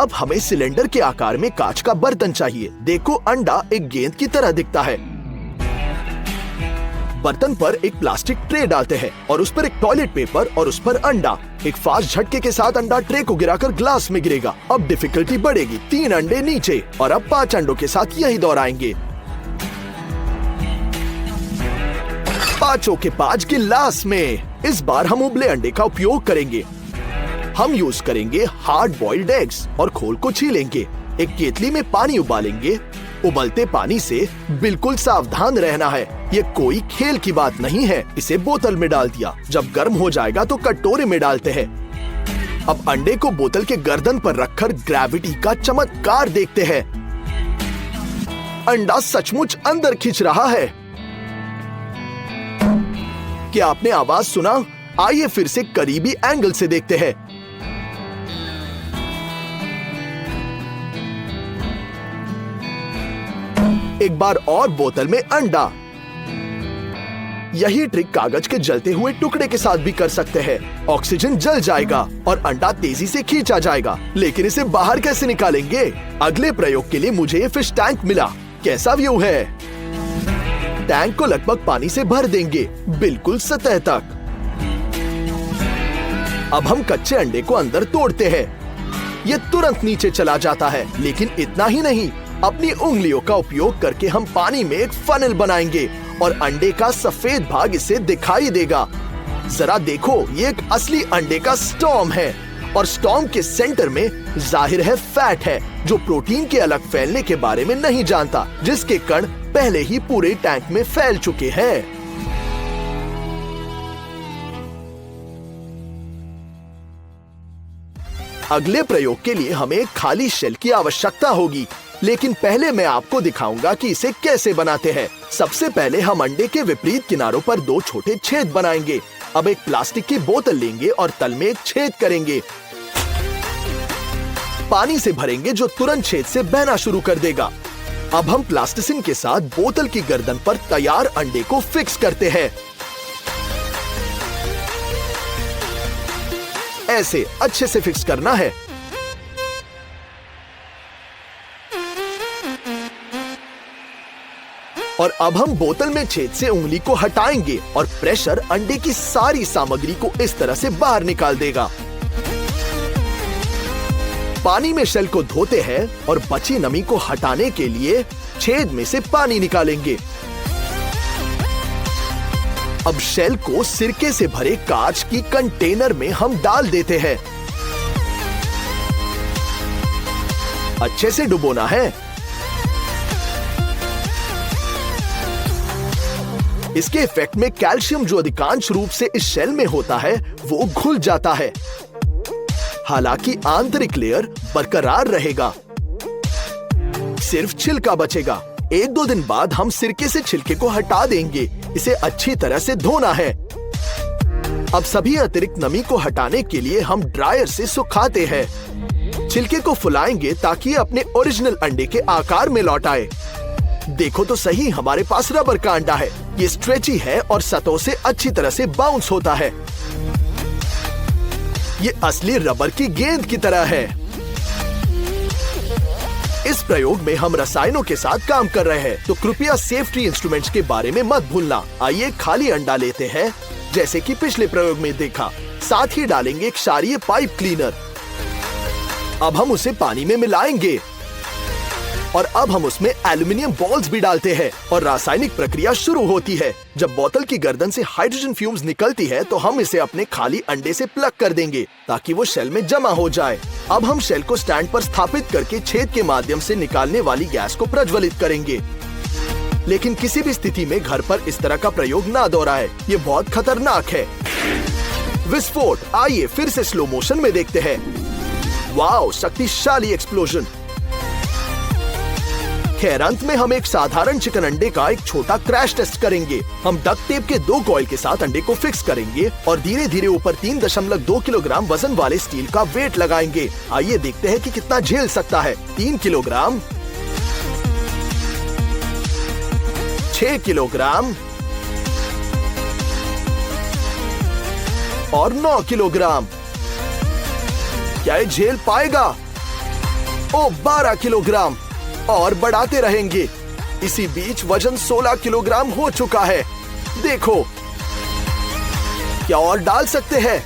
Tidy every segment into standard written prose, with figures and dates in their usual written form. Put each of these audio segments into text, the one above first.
अब हमें सिलेंडर के आकार में कांच का बर्तन चाहिए। देखो, अंडा एक गेंद की तरह दिखता है। बर्तन पर एक प्लास्टिक ट्रे डालते हैं और उस पर एक टॉयलेट पेपर और उस पर अंडा। एक फास्ट झटके के साथ अंडा ट्रे को गिराकर ग्लास में गिरेगा। अब डिफिकल्टी बढ़ेगी। 3 अंडे नीचे और अब 5 अंडों के साथ यही दोहराएंगे। 5 के 5 गिलास में। इस बार हम उबले अंडे का उपयोग करेंगे। हम यूज करेंगे हार्ड बॉइल्ड एग्स और खोल को छीलेंगे। एक केतली में पानी उबालेंगे। उबलते पानी से बिल्कुल सावधान रहना है। ये कोई खेल की बात नहीं है। इसे बोतल में डाल दिया। जब गर्म हो जाएगा तो कटोरे में डालते हैं। अब अंडे को बोतल के गर्दन पर रखकर ग्रेविटी का चमत्कार देखते हैं। अंडा सचमुच अंदर खिंच रहा है। क्या आपने आवाज सुना? आइए फिर से करीबी एंगल से देखते हैं। एक बार और बोतल में अंडा। यही ट्रिक कागज के जलते हुए टुकड़े के साथ भी कर सकते हैं। ऑक्सीजन जल जाएगा और अंडा तेजी से खींचा जाएगा। लेकिन इसे बाहर कैसे निकालेंगे? अगले प्रयोग के लिए मुझे ये फिश टैंक मिला। कैसा व्यू है? टैंक को लगभग पानी से भर देंगे, बिल्कुल सतह तक। अब हम कच्चे अंडे को अंदर तोड़ते हैं। ये तुरंत नीचे चला जाता है। लेकिन इतना ही नहीं, अपनी उंगलियों का उपयोग करके हम पानी में एक फनल बनाएंगे और अंडे का सफेद भाग इसे दिखाई देगा। जरा देखो, ये एक असली अंडे का स्टॉर्म है और स्टॉर्म के सेंटर में जाहिर है फैट है, जो प्रोटीन के अलग फैलने के बारे में नहीं जानता, जिसके कण पहले ही पूरे टैंक में फैल चुके हैं। अगले प्रयोग के लिए हमें एक खाली शेल की आवश्यकता होगी। लेकिन पहले मैं आपको दिखाऊंगा कि इसे कैसे बनाते हैं। सबसे पहले हम अंडे के विपरीत किनारों पर 2 छोटे छेद बनाएंगे। अब एक प्लास्टिक की बोतल लेंगे और तल में एक छेद करेंगे। पानी से भरेंगे जो तुरंत छेद से बहना शुरू कर देगा। अब हम प्लास्टिसिन के साथ बोतल की गर्दन पर तैयार अंडे को फिक्स करते हैं। ऐसे अच्छे से फिक्स करना है। और अब हम बोतल में छेद से उंगली को हटाएंगे और प्रेशर अंडे की सारी सामग्री को इस तरह से बाहर निकाल देगा। पानी में शेल को धोते हैं और बची नमी को हटाने के लिए छेद में से पानी निकालेंगे। अब शेल को सिरके से भरे कांच की कंटेनर में हम डाल देते हैं। अच्छे से डुबोना है। इसके इफेक्ट में कैल्शियम, जो अधिकांश रूप से इस शेल में होता है, वो घुल जाता है। हालांकि आंतरिक लेयर बरकरार रहेगा। सिर्फ छिलका बचेगा। 1-2 दिन बाद हम सिरके से छिलके को हटा देंगे। इसे अच्छी तरह से धोना है। अब सभी अतिरिक्त नमी को हटाने के लिए हम ड्रायर से सुखाते हैं। छिलके को फुलाएंगे ताकि अपने ओरिजिनल अंडे के आकार में लौट आए। देखो तो सही, हमारे पास रबर का अंडा है। ये स्ट्रेची है और सतह से अच्छी तरह से बाउंस होता है। ये असली रबर की गेंद की तरह है। इस प्रयोग में हम रसायनों के साथ काम कर रहे हैं, तो कृपया सेफ्टी इंस्ट्रूमेंट्स के बारे में मत भूलना। आइए खाली अंडा लेते हैं, जैसे कि पिछले प्रयोग में देखा। साथ ही डालेंगे एक क्षारीय पाइप क्लीनर। अब हम उसे पानी में मिलाएंगे और अब हम उसमें एल्युमिनियम बॉल्स भी डालते हैं और रासायनिक प्रक्रिया शुरू होती है। जब बोतल की गर्दन से हाइड्रोजन फ्यूम्स निकलती है तो हम इसे अपने खाली अंडे से प्लग कर देंगे ताकि वो शेल में जमा हो जाए। अब हम शेल को स्टैंड पर स्थापित करके छेद के माध्यम से निकालने वाली गैस को प्रज्वलित करेंगे। लेकिन किसी भी स्थिति में घर पर इस तरह का प्रयोग ना दोहराएं, ये बहुत खतरनाक है। विस्फोट। आइए फिर से स्लो मोशन में देखते हैं। वाओ, शक्तिशाली एक्सप्लोजन। खैर, अंत में हम एक साधारण चिकन अंडे का एक छोटा क्रैश टेस्ट करेंगे। हम डक्ट टेप के 2 कॉइल के साथ अंडे को फिक्स करेंगे और धीरे धीरे ऊपर 3.2 किलोग्राम वजन वाले स्टील का वेट लगाएंगे। आइए देखते हैं कि कितना झेल सकता है। 3 किलोग्राम, 6 किलोग्राम और 9 किलोग्राम। क्या ये झेल पाएगा? ओ 12 किलोग्राम और बढ़ाते रहेंगे। इसी बीच वजन 16 किलोग्राम हो चुका है। देखो, क्या और डाल सकते हैं?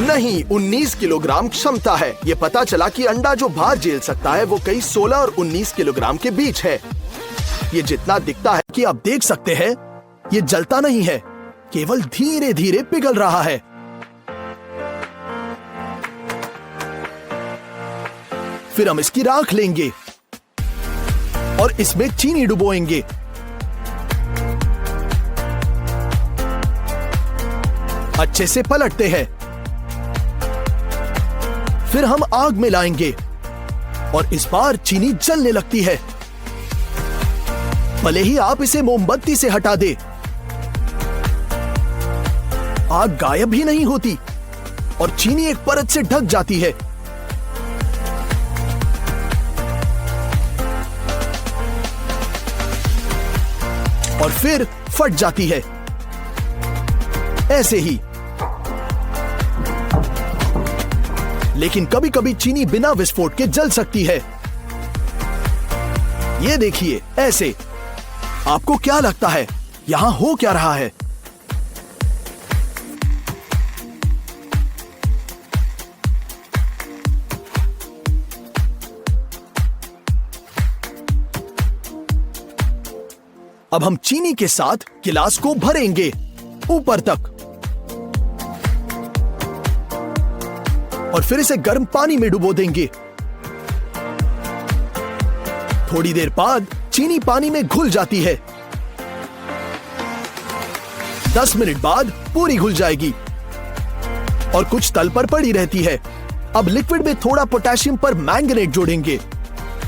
नहीं, 19 किलोग्राम क्षमता है। ये पता चला कि अंडा जो भार झेल सकता है वो कई 16 और 19 किलोग्राम के बीच है। ये जितना दिखता है कि आप देख सकते हैं, ये जलता नहीं है, केवल धीरे धीरे पिघल रहा है। फिर हम इसकी राख लेंगे और इसमें चीनी डुबोएंगे। अच्छे से पलटते हैं। फिर हम आग में लाएंगे और इस बार चीनी जलने लगती है। भले ही आप इसे मोमबत्ती से हटा दे, आग गायब ही नहीं होती और चीनी एक परत से ढक जाती है। और फिर फट जाती है, ऐसे ही। लेकिन कभी कभी चीनी बिना विस्फोट के जल सकती है। ये देखिए, ऐसे। आपको क्या लगता है यहां हो क्या रहा है? अब हम चीनी के साथ गिलास को भरेंगे ऊपर तक और फिर इसे गर्म पानी में डुबो देंगे। थोड़ी देर बाद चीनी पानी में घुल जाती है। 10 मिनट बाद पूरी घुल जाएगी और कुछ तल पर पड़ी रहती है। अब लिक्विड में थोड़ा पोटेशियम पर मैंगनेट जोड़ेंगे।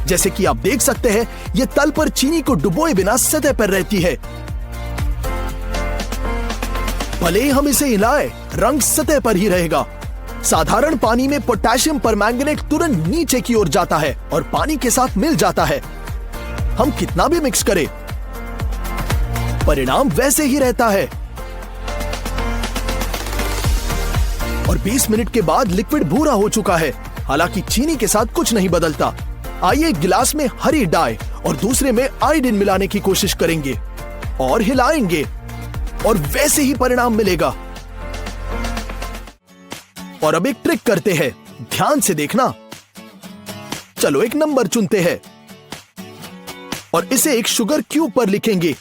जैसे कि आप देख सकते हैं, यह तल पर चीनी को डुबोए बिना सतह पर रहती है। भले ही हम इसे हिलाएं, रंग सतह पर ही रहेगा। साधारण पानी में पोटेशियम परमैंगनेट तुरंत नीचे की ओर जाता है और पानी के साथ मिल जाता है। हम कितना भी मिक्स करें, परिणाम वैसे ही रहता है। और 20 मिनट के बाद लिक्विड भूरा हो चुका है। हालांकि चीनी के साथ कुछ नहीं बदलता। आइए एक गिलास में हरी डाई और दूसरे में आयोडीन मिलाने की कोशिश करेंगे और हिलाएंगे और वैसे ही परिणाम मिलेगा। और अब एक ट्रिक करते हैं, ध्यान से देखना। चलो एक नंबर चुनते हैं और इसे एक शुगर क्यूब पर लिखेंगे।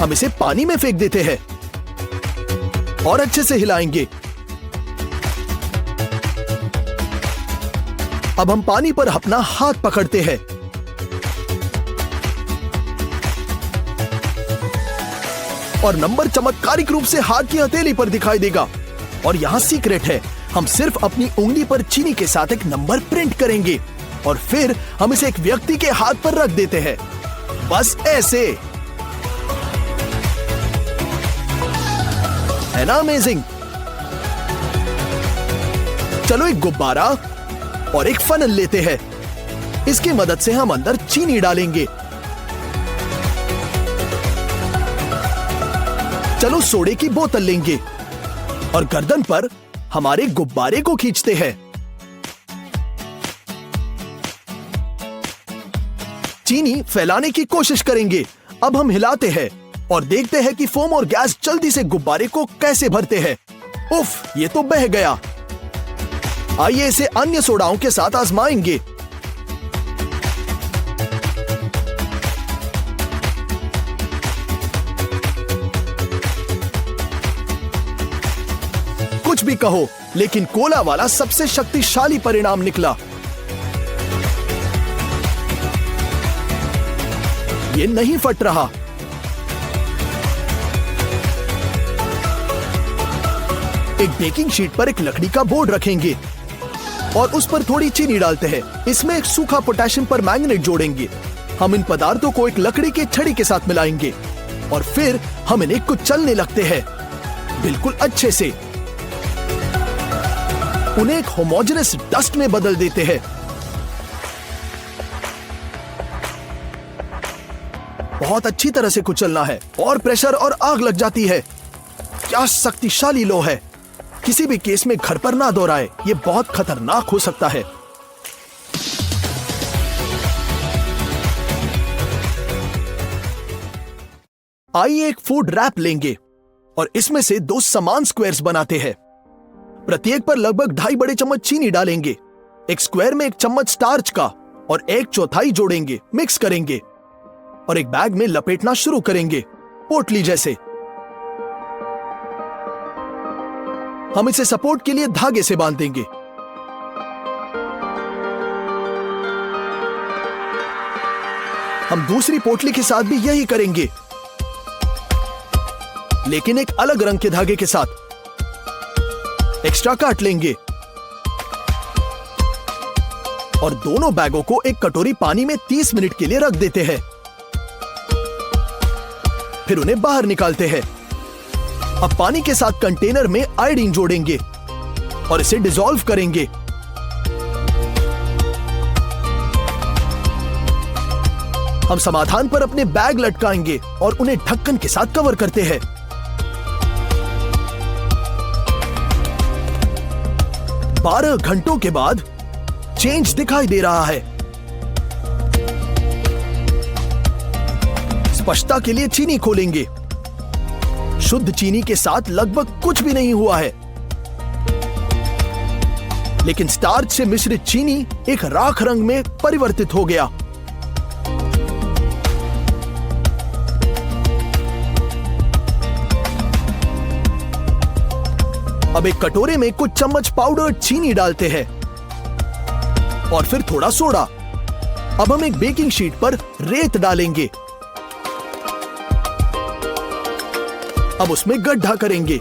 हम इसे पानी में फेंक देते हैं और अच्छे से हिलाएंगे। अब हम पानी पर अपना हाथ पकड़ते हैं और नंबर चमत्कारिक रूप से हाथ की हथेली पर दिखाई देगा। और यहां सीक्रेट है, हम सिर्फ अपनी उंगली पर चीनी के साथ एक नंबर प्रिंट करेंगे और फिर हम इसे एक व्यक्ति के हाथ पर रख देते हैं, बस ऐसे। है ना अमेजिंग? चलो एक गुब्बारा और एक फनल लेते हैं। इसकी मदद से हम अंदर चीनी डालेंगे। चलो सोडे की बोतल लेंगे और गर्दन पर हमारे गुब्बारे को खींचते हैं। चीनी फैलाने की कोशिश करेंगे। अब हम हिलाते हैं और देखते हैं कि फोम और गैस जल्दी से गुब्बारे को कैसे भरते हैं। उफ, ये तो बह गया। आइए इसे अन्य सोडाओं के साथ आजमाएंगे। कुछ भी कहो, लेकिन कोला वाला सबसे शक्तिशाली परिणाम निकला। ये नहीं फट रहा। एक बेकिंग शीट पर एक लकड़ी का बोर्ड रखेंगे और उस पर थोड़ी चीनी डालते हैं। इसमें एक सूखा पोटेशियम परमैंगनेट जोड़ेंगे। हम इन पदार्थों को एक लकड़ी के छड़ी के साथ मिलाएंगे और फिर हम इन्हें कुचलने लगते हैं, बिल्कुल अच्छे से। उन्हें एक होमोजेनस डस्ट में बदल देते हैं। बहुत अच्छी तरह से कुचलना है और प्रेशर और आग लग जाती है। क्या शक्तिशाली लो है। किसी भी केस में घर पर ना दोहराए, ये बहुत खतरनाक हो सकता है। आइए एक फूड रैप लेंगे और इसमें से 2 समान स्क्वायर्स बनाते हैं। प्रत्येक पर लगभग 2.5 बड़े चम्मच चीनी डालेंगे। एक स्क्वायर में 1 चम्मच स्टार्च का और 1/4 जोड़ेंगे, मिक्स करेंगे और एक बैग में लपेटना शुरू करेंगे, पोटली जैसे। हम इसे सपोर्ट के लिए धागे से बांध देंगे। हम दूसरी पोटली के साथ भी यही करेंगे, लेकिन एक अलग रंग के धागे के साथ। एक्स्ट्रा काट लेंगे और दोनों बैगों को एक कटोरी पानी में 30 मिनट के लिए रख देते हैं। फिर उन्हें बाहर निकालते हैं। अब पानी के साथ कंटेनर में आयोडीन जोड़ेंगे और इसे डिसॉल्व करेंगे। हम समाधान पर अपने बैग लटकाएंगे और उन्हें ढक्कन के साथ कवर करते हैं। 12 घंटों के बाद चेंज दिखाई दे रहा है। स्पष्टता के लिए चीनी खोलेंगे। शुद्ध चीनी के साथ लगभग कुछ भी नहीं हुआ है, लेकिन स्टार्च से मिश्रित चीनी एक राख रंग में परिवर्तित हो गया। अब एक कटोरे में कुछ चम्मच पाउडर्ड चीनी डालते हैं और फिर थोड़ा सोडा। अब हम एक बेकिंग शीट पर रेत डालेंगे। अब उसमें गड्ढा करेंगे।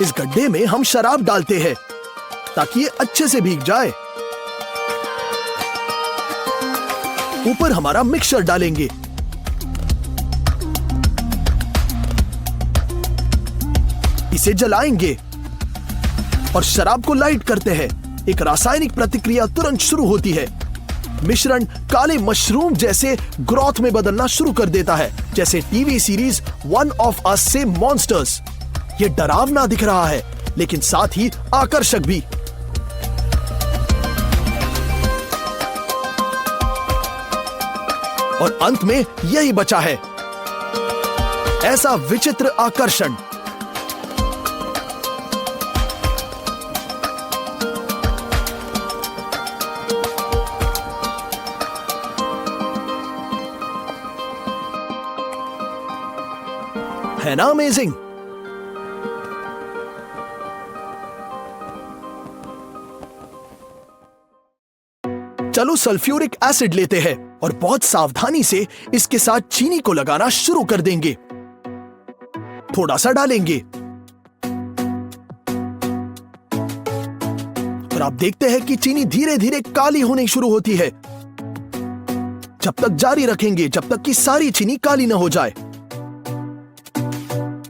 इस गड्ढे में हम शराब डालते हैं ताकि ये अच्छे से भीग जाए। ऊपर हमारा मिक्सचर डालेंगे। इसे जलाएंगे और शराब को लाइट करते हैं। एक रासायनिक प्रतिक्रिया तुरंत शुरू होती है। मिश्रण काले मशरूम जैसे ग्रोथ में बदलना शुरू कर देता है, जैसे TV series one of us से मॉन्स्टर्स। ये डरावना दिख रहा है, लेकिन साथ ही आकर्षक भी। और अंत में यही बचा है, ऐसा विचित्र आकर्षण। है ना अमेजिंग? चलो सल्फ्यूरिक एसिड लेते हैं और बहुत सावधानी से इसके साथ चीनी को लगाना शुरू कर देंगे। थोड़ा सा डालेंगे और आप देखते हैं कि चीनी धीरे धीरे काली होने शुरू होती है। जब तक जारी रखेंगे जब तक कि सारी चीनी काली न हो जाए।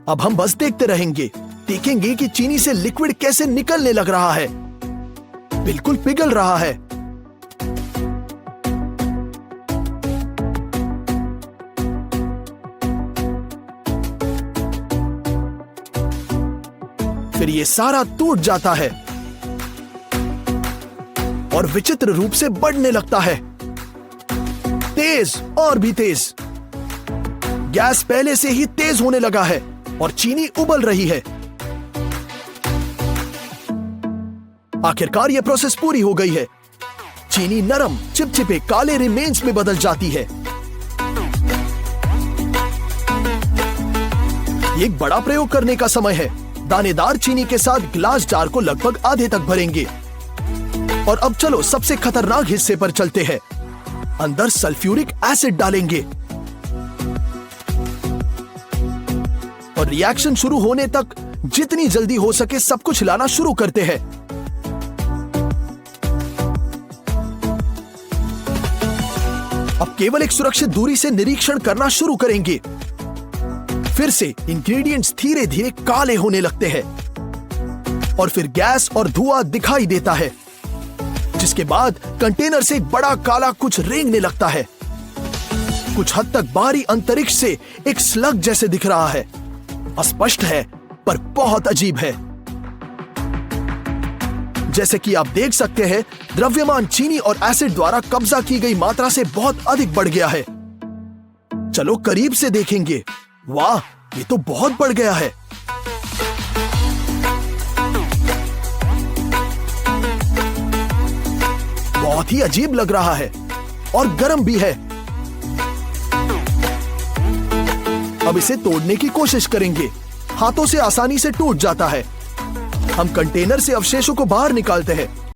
अब हम बस देखते रहेंगे, देखेंगे कि चीनी से लिक्विड कैसे निकलने लग रहा है। बिल्कुल पिघल रहा है। फिर ये सारा टूट जाता है और विचित्र रूप से बढ़ने लगता है, तेज और भी तेज। गैस पहले से ही तेज होने लगा है और चीनी उबल रही है। आखिरकार यह प्रोसेस पूरी हो गई है। चीनी नरम चिपचिपे काले रिमेन्स में बदल जाती है। ये एक बड़ा प्रयोग करने का समय है। दानेदार चीनी के साथ ग्लास जार को लगभग आधे तक भरेंगे। और अब चलो सबसे खतरनाक हिस्से पर चलते हैं। अंदर सल्फ्यूरिक एसिड डालेंगे और रिएक्शन शुरू होने तक जितनी जल्दी हो सके सब कुछ हिलाना शुरू करते हैं। अब केवल एक सुरक्षित दूरी से निरीक्षण करना शुरू करेंगे। फिर से इंग्रेडिएंट्स धीरे धीरे काले होने लगते हैं और फिर गैस और धुआं दिखाई देता है। जिसके बाद कंटेनर से एक बड़ा काला कुछ रेंगने लगता है। कुछ हद तक बाहरी अंतरिक्ष से एक स्लग जैसे दिख रहा है। अस्पष्ट है पर बहुत अजीब है। जैसे कि आप देख सकते हैं, द्रव्यमान चीनी और एसिड द्वारा कब्जा की गई मात्रा से बहुत अधिक बढ़ गया है। चलो करीब से देखेंगे। वाह, ये तो बहुत बढ़ गया है। बहुत ही अजीब लग रहा है और गर्म भी है। अब इसे तोड़ने की कोशिश करेंगे। हाथों से आसानी से टूट जाता है। हम कंटेनर से अवशेषों को बाहर निकालते हैं।